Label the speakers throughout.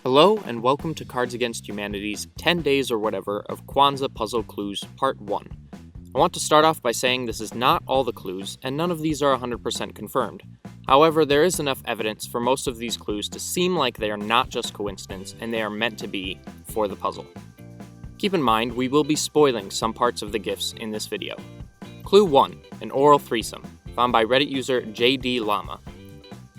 Speaker 1: Hello, and welcome to Cards Against Humanity's 10 Days or Whatever of Kwanzaa Puzzle Clues Part 1. I want to start off by saying this is not all the clues, and none of these are 100% confirmed. However, there is enough evidence for most of these clues to seem like they are not just coincidence, and they are meant to be for the puzzle. Keep in mind, we will be spoiling some parts of the gifts in this video. Clue 1, an oral threesome, found by Reddit user JD Llama.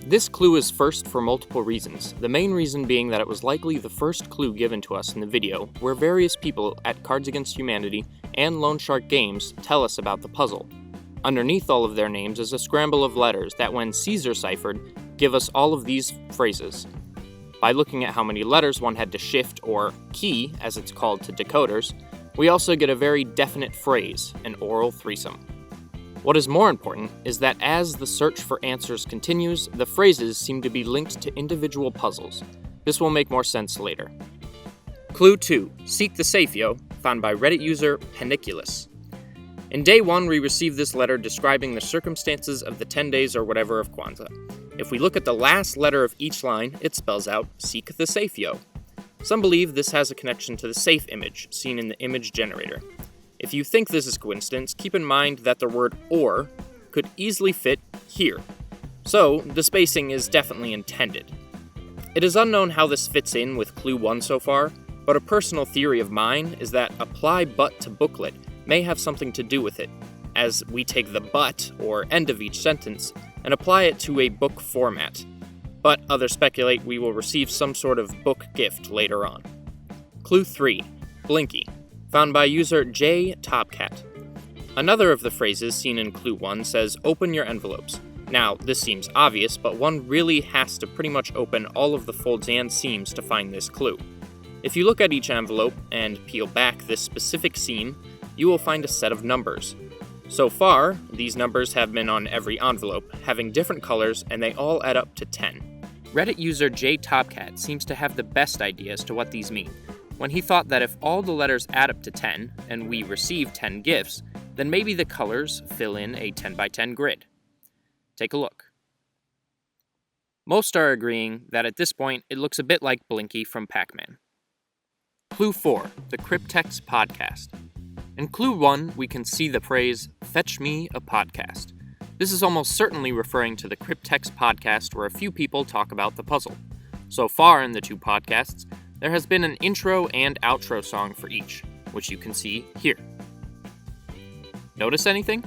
Speaker 1: This clue is first for multiple reasons, the main reason being that it was likely the first clue given to us in the video, where various people at Cards Against Humanity and Lone Shark Games tell us about the puzzle. Underneath all of their names is a scramble of letters that, when Caesar ciphered, give us all of these phrases. By looking at how many letters one had to shift, or key, as it's called to decoders, we also get a very definite phrase, an oral threesome. What is more important is that as the search for answers continues, the phrases seem to be linked to individual puzzles. This will make more sense later. Clue 2, Seek the Safe Yo, found by Reddit user Peniculus. In day 1, we received this letter describing the circumstances of the 10 days or whatever of Kwanzaa. If we look at the last letter of each line, it spells out, Seek the Safe Yo. Some believe this has a connection to the safe image, seen in the image generator. If you think this is coincidence, keep in mind that the word or could easily fit here. So, the spacing is definitely intended. It is unknown how this fits in with clue 1 so far, but a personal theory of mine is that apply but to booklet may have something to do with it, as we take the but, or end of each sentence, and apply it to a book format. But others speculate we will receive some sort of book gift later on. Clue 3, Blinky, found by user JTopcat. Another of the phrases seen in Clue 1 says, open your envelopes. Now, this seems obvious, but one really has to pretty much open all of the folds and seams to find this clue. If you look at each envelope and peel back this specific seam, you will find a set of numbers. So far, these numbers have been on every envelope, having different colors, and they all add up to 10. Reddit user JTopcat seems to have the best idea as to what these mean, when he thought that if all the letters add up to 10, and we receive 10 gifts, then maybe the colors fill in a 10 by 10 grid. Take a look. Most are agreeing that at this point it looks a bit like Blinky from Pac-Man. Clue 4, the Cryptex Podcast. In Clue 1, we can see the phrase, fetch me a podcast. This is almost certainly referring to the Cryptex Podcast, where a few people talk about the puzzle. So far in the two podcasts, there has been an intro and outro song for each, which you can see here. Notice anything?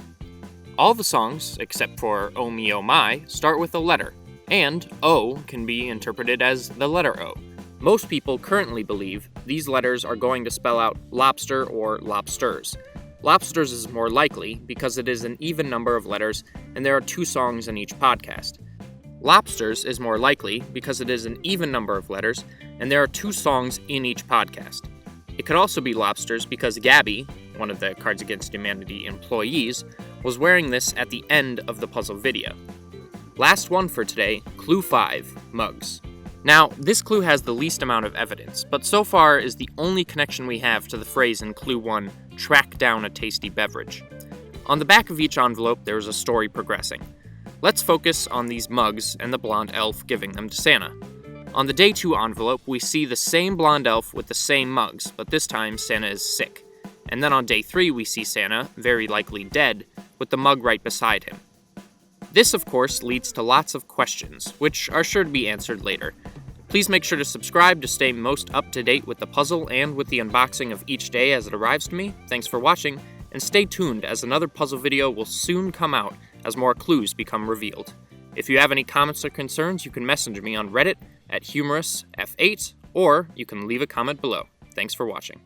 Speaker 1: All the songs, except for Oh Me Oh My, start with a letter, and O can be interpreted as the letter O. Most people currently believe these letters are going to spell out lobster or lobsters. Lobsters is more likely because it is an even number of letters and there are 2 songs in each podcast. Lobsters is more likely because it is an even number of letters and there are 2 songs in each podcast. It could also be lobsters because Gabby, one of the Cards Against Humanity employees, was wearing this at the end of the puzzle video. Last one for today, Clue 5, Mugs. Now, this clue has the least amount of evidence, but so far is the only connection we have to the phrase in Clue 1, track down a tasty beverage. On the back of each envelope, there is a story progressing. Let's focus on these mugs and the blonde elf giving them to Santa. On the day 2 envelope, we see the same blonde elf with the same mugs, but this time Santa is sick. And then on day 3, we see Santa, very likely dead, with the mug right beside him. This, of course, leads to lots of questions, which are sure to be answered later. Please make sure to subscribe to stay most up to date with the puzzle and with the unboxing of each day as it arrives to me. Thanks for watching, and stay tuned as another puzzle video will soon come out as more clues become revealed. If you have any comments or concerns, you can message me on Reddit at HumorousF8, or you can leave a comment below. Thanks for watching.